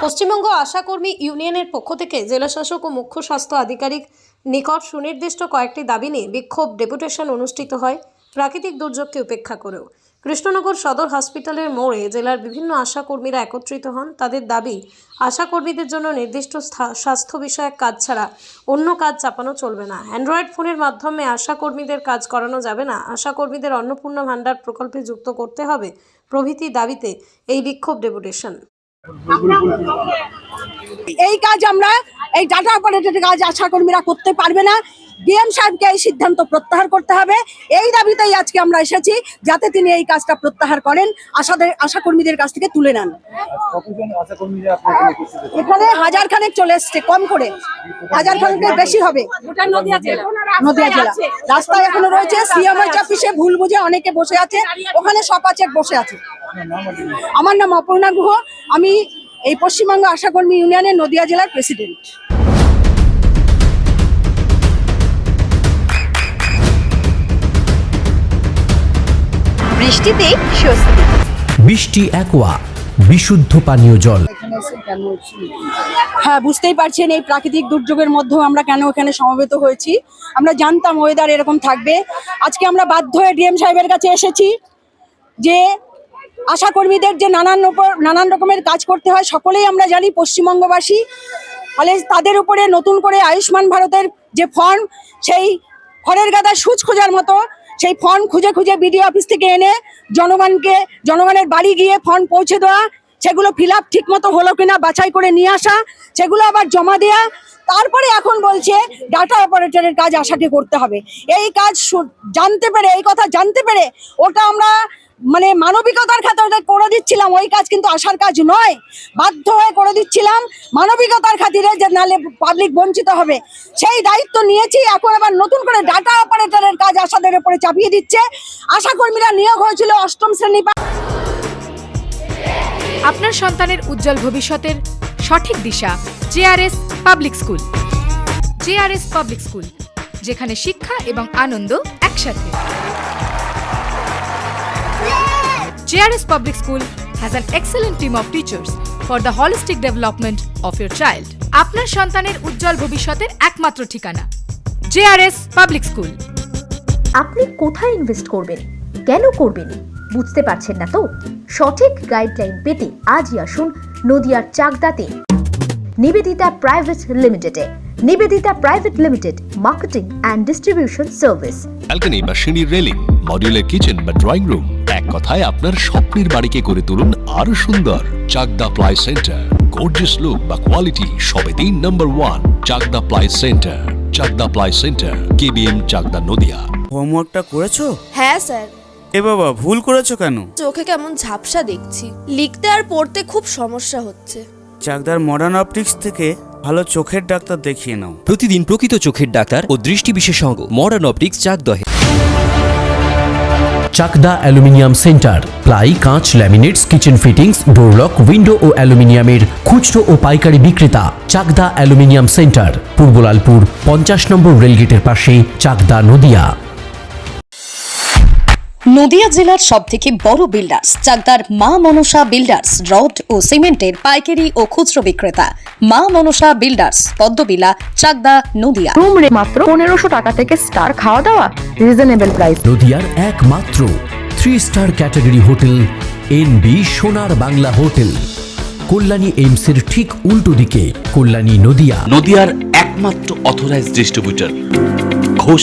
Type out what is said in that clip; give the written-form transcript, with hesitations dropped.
পশ্চিমবঙ্গ আশাকর্মী ইউনিয়নের পক্ষ থেকে জেলাশাসক ও মুখ্য স্বাস্থ্য আধিকারিক নিকট সুনির্দিষ্ট কয়েকটি দাবি নিয়ে বিক্ষোভ ডেপুটেশন অনুষ্ঠিত হয় প্রাকৃতিক দুর্যোগকে উপেক্ষা করেও। কৃষ্ণনগর সদর হসপিটালের মোড়ে জেলার বিভিন্ন আশাকর্মীরা একত্রিত হন। তাদের দাবি, আশাকর্মীদের জন্য নির্দিষ্ট স্বাস্থ্য বিষয়ক কাজ ছাড়া অন্য কাজ চাপানো চলবে না। অ্যান্ড্রয়েড ফোনের মাধ্যমে আশাকর্মীদের কাজ করানো যাবে না। আশাকর্মীদের অন্নপূর্ণা ভাণ্ডার প্রকল্পে যুক্ত করতে হবে প্রভৃতি দাবিতে এই বিক্ষোভ ডেপুটেশন। এই কাজ আমরা এই ডাটা অপারেটরের কাজ আশাকর্মীরা করতে পারবে না। ডিএম সাহেবকে এই সিদ্ধান্ত প্রত্যাহার করতে হবে। এই দাবিতেই আজকে আমরা এসেছি, যাতে তিনি এই কাজটা প্রত্যাহার করেন, আশাকর্মীদের কাছ থেকে তুলে নেন। এখানে হাজার খানেক চলে এসছে, কম করে হাজার খানেকের বেশি হবে। নদিয়া জেলা রাস্তায় এখনো রয়েছে। সিএমএইচ অফিসে ভুল বুঝে অনেকে বসে আছে, ওখানে সপাচেক বসে আছে। আমার নাম অপর্ণা গুহ, আমি এই পশ্চিমবঙ্গ আশাকর্মী ইউনিয়নের নদিয়া জেলার প্রেসিডেন্ট। বৃষ্টিতে স্বস্তি। বৃষ্টি অ্যাকোয়া বিশুদ্ধ পানীয় জল। হ্যাঁ, বুঝতেই পারছেন এই প্রাকৃতিক দুর্যোগের মধ্যেও আমরা কেন এখানে সমবেত হয়েছি। আমরা জানতাম ওয়েদার এরকম থাকবে। আজকে আমরা বাধ্য হয়ে ডিএম সাহেবের কাছে এসেছি যে আশাকর্মীদের যে নানান রকমের কাজ করতে হয়, সকলেই আমরা জানি পশ্চিমবঙ্গবাসী। ফলে তাদের উপরে নতুন করে আয়ুষ্মান ভারতের যে ফর্ম, সেই খড়ের গাদায় সুচ খোঁজার মতো সেই ফর্ম খুঁজে খুঁজে বিডিও অফিস থেকে এনে জনগণের বাড়ি গিয়ে ফর্ম পৌঁছে দেওয়া, সেগুলো ফিল আপ ঠিক মতো হলো কিনা বাছাই করে নিয়ে আসা, সেগুলো আবার জমা দেওয়া। তারপরে এখন বলছে ডাটা অপারেটরের কাজ আশাকে করতে হবে। এই কাজ জানতে পেরে, এই কথা জানতে পেরে ওটা আমরা মানে মানবিকতার খাতিরে করে দিচ্ছিলাম। ওই কাজ কিন্তু আশার কাজ নয়, বাধ্য হয়ে করে দিচ্ছিলাম মানবিকতার খাতিরে, যে নালে পাবলিক বঞ্চিত হবে। সেই দায়িত্ব নিয়েছি। এখন আবার নতুন করে ডাটা অপারেটরের কাজ আশাদের উপরে চাপিয়ে দিচ্ছে। আশাকর্মীরা নিয়োগ হয়েছিল 8ম শ্রেণী। আপনার সন্তানের উজ্জ্বল ভবিষ্যতের সঠিক দিশা JRS public school. JRS public school, যেখানে শিক্ষা এবং আনন্দ একসাথে। JRS Public School has an excellent team of teachers for the holistic development of your child. আপনার সন্তানের উজ্জ্বল ভবিষ্যতের একমাত্র ঠিকানা JRS Public School। আপনি কোথায় ইনভেস্ট করবেন, কেন করবেন বুঝতে পারছেন না তো? সঠিক গাইডলাইন পেতে আজই আসুন নদিয়ার চাকদাতে নিবেদিতা প্রাইভেট লিমিটেডে। Nivedita private limited, marketing and distribution service. Balcony বা সিঁড়ির রেলিং, মডিউলার কিচেন বা ড্রয়িং রুম, এক কথায় আপনার স্বপ্নের বাড়িকে করে তুলুন আরো সুন্দর। Chakda ply centre, gorgeous look বা কোয়ালিটি সবে 3 নম্বর 1 Chakda ply centre. Chakda ply centre, KBM Chakda Nadia. হোমওয়ার্কটা করেছো? হ্যাঁ স্যার। এ বাবা, ভুল করেছো কেন? চোখে কেমন ঝাপসা দেখছি, লিখতে আর পড়তে খুব সমস্যা হচ্ছে। চাকদার মডার্ন অপটিক্স থেকে ভালো চোখের ডাক্তার দেখিয়ে নাও। প্রতিদিন প্রকৃত চোখের ডাক্তার ও দৃষ্টি বিশেষজ্ঞ মডার্ন অপটিক্স চাকদহে। চাকদা অ্যালুমিনিয়াম সেন্টার, প্লাই, কাঁচ, laminates, kitchen fittings, door lock, window ও অ্যালুমিনিয়ামের খুচরো ও পাইকারি বিক্রেতা। চাকদা অ্যালুমিনিয়াম সেন্টার, পূর্ব লালপুর 50 নম্বর রেলগেটের পাশে, চাকদা নদিয়া। নদিয়া জেলার সবথেকে বড় বিল্ডার্স চাকদার মা মনসা বিল্ডার্স, রড ও সিমেন্টের পাইকারি ও খুচরো বিক্রেতা। মা মনসা বিল্ডার্স, পদ্মবিলা, চাকদা নদিয়া। রুম রে মাত্র 1500 টাকা থেকে স্টার, খাওয়া দাওয়া রিজনেবল প্রাইস। নদিয়ার একমাত্র 3 স্টার ক্যাটাগরি হোটেল NB সোনার বাংলা হোটেল, কল্যাণী এইমসের ঠিক উল্টো দিকে, কল্যাণী নদিয়া। নদিয়ার একমাত্র অথরাইজড ডিস্ট্রিবিউটর ঘোষ